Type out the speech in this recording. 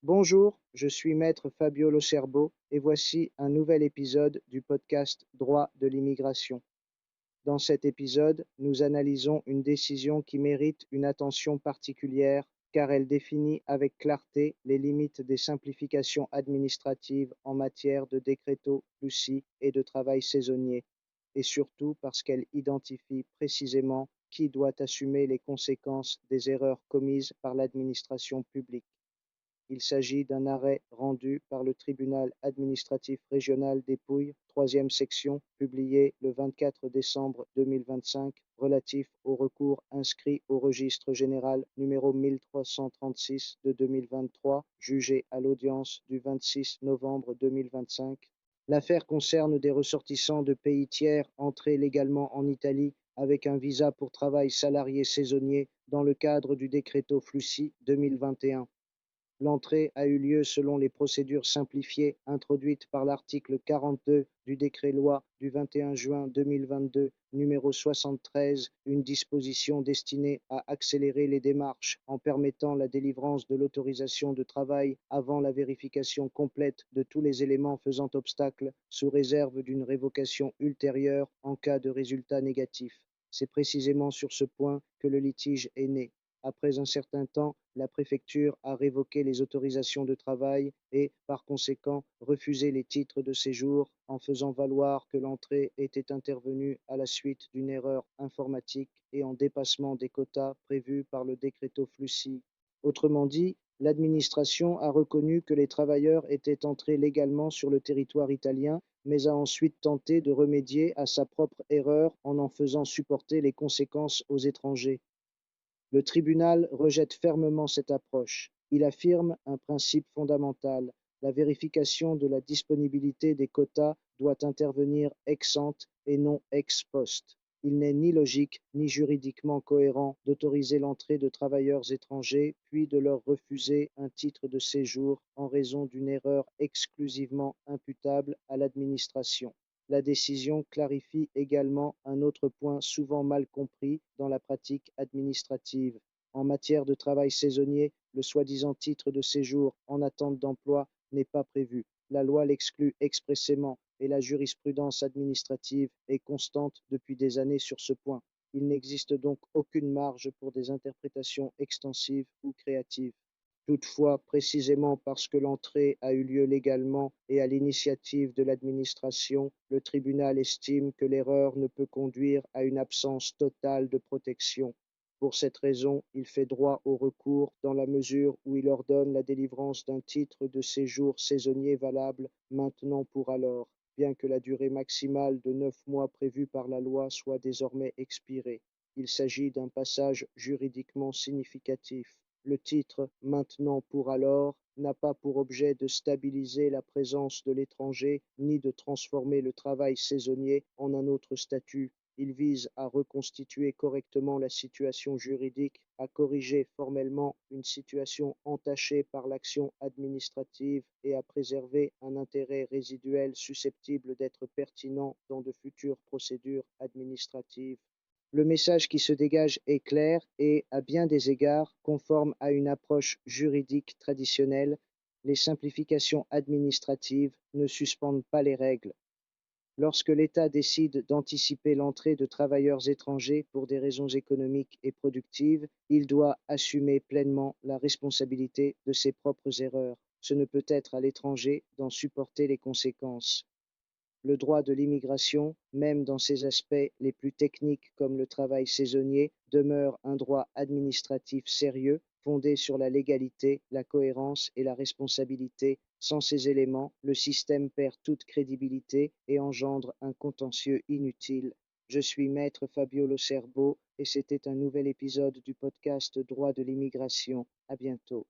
Bonjour, je suis Maître Fabio Locerbo et voici un nouvel épisode du podcast Droit de l'immigration. Dans cet épisode, nous analysons une décision qui mérite une attention particulière car elle définit avec clarté les limites des simplifications administratives en matière de decreto flussi et de travail saisonnier, et surtout parce qu'elle identifie précisément qui doit assumer les conséquences des erreurs commises par l'administration publique. Il s'agit d'un arrêt rendu par le tribunal administratif régional des Pouilles, troisième section, publié le 24 décembre 2025, relatif au recours inscrit au registre général numéro 1336 de 2023, jugé à l'audience du 26 novembre 2025. L'affaire concerne des ressortissants de pays tiers entrés légalement en Italie avec un visa pour travail salarié saisonnier dans le cadre du Decreto Flussi 2021. L'entrée a eu lieu selon les procédures simplifiées introduites par l'article 42 du décret-loi du 21 juin 2022 numéro 73, une disposition destinée à accélérer les démarches en permettant la délivrance de l'autorisation de travail avant la vérification complète de tous les éléments faisant obstacle, sous réserve d'une révocation ultérieure en cas de résultat négatif. C'est précisément sur ce point que le litige est né. Après un certain temps, la préfecture a révoqué les autorisations de travail et, par conséquent, refusé les titres de séjour en faisant valoir que l'entrée était intervenue à la suite d'une erreur informatique et en dépassement des quotas prévus par le Decreto Flussi. Autrement dit, l'administration a reconnu que les travailleurs étaient entrés légalement sur le territoire italien, mais a ensuite tenté de remédier à sa propre erreur en faisant supporter les conséquences aux étrangers. Le tribunal rejette fermement cette approche. Il affirme un principe fondamental: la vérification de la disponibilité des quotas doit intervenir ex ante et non ex post. Il n'est ni logique ni juridiquement cohérent d'autoriser l'entrée de travailleurs étrangers puis de leur refuser un titre de séjour en raison d'une erreur exclusivement imputable à l'administration. La décision clarifie également un autre point souvent mal compris dans la pratique administrative. En matière de travail saisonnier, le soi-disant titre de séjour en attente d'emploi n'est pas prévu. La loi l'exclut expressément et la jurisprudence administrative est constante depuis des années sur ce point. Il n'existe donc aucune marge pour des interprétations extensives ou créatives. Toutefois, précisément parce que l'entrée a eu lieu légalement et à l'initiative de l'administration, le tribunal estime que l'erreur ne peut conduire à une absence totale de protection. Pour cette raison, il fait droit au recours dans la mesure où il ordonne la délivrance d'un titre de séjour saisonnier valable maintenant pour alors, bien que la durée maximale de 9 mois prévue par la loi soit désormais expirée. Il s'agit d'un passage juridiquement significatif. Le titre maintenant pour alors n'a pas pour objet de stabiliser la présence de l'étranger ni de transformer le travail saisonnier en un autre statut. Il vise à reconstituer correctement la situation juridique, à corriger formellement une situation entachée par l'action administrative et à préserver un intérêt résiduel susceptible d'être pertinent dans de futures procédures administratives. Le message qui se dégage est clair et, à bien des égards, conforme à une approche juridique traditionnelle. Les simplifications administratives ne suspendent pas les règles. Lorsque l'État décide d'anticiper l'entrée de travailleurs étrangers pour des raisons économiques et productives, il doit assumer pleinement la responsabilité de ses propres erreurs. Ce ne peut être à l'étranger d'en supporter les conséquences. Le droit de l'immigration, même dans ses aspects les plus techniques comme le travail saisonnier, demeure un droit administratif sérieux, fondé sur la légalité, la cohérence et la responsabilité. Sans ces éléments, le système perd toute crédibilité et engendre un contentieux inutile. Je suis Maître Fabio Locerbo et c'était un nouvel épisode du podcast Droit de l'immigration. À bientôt.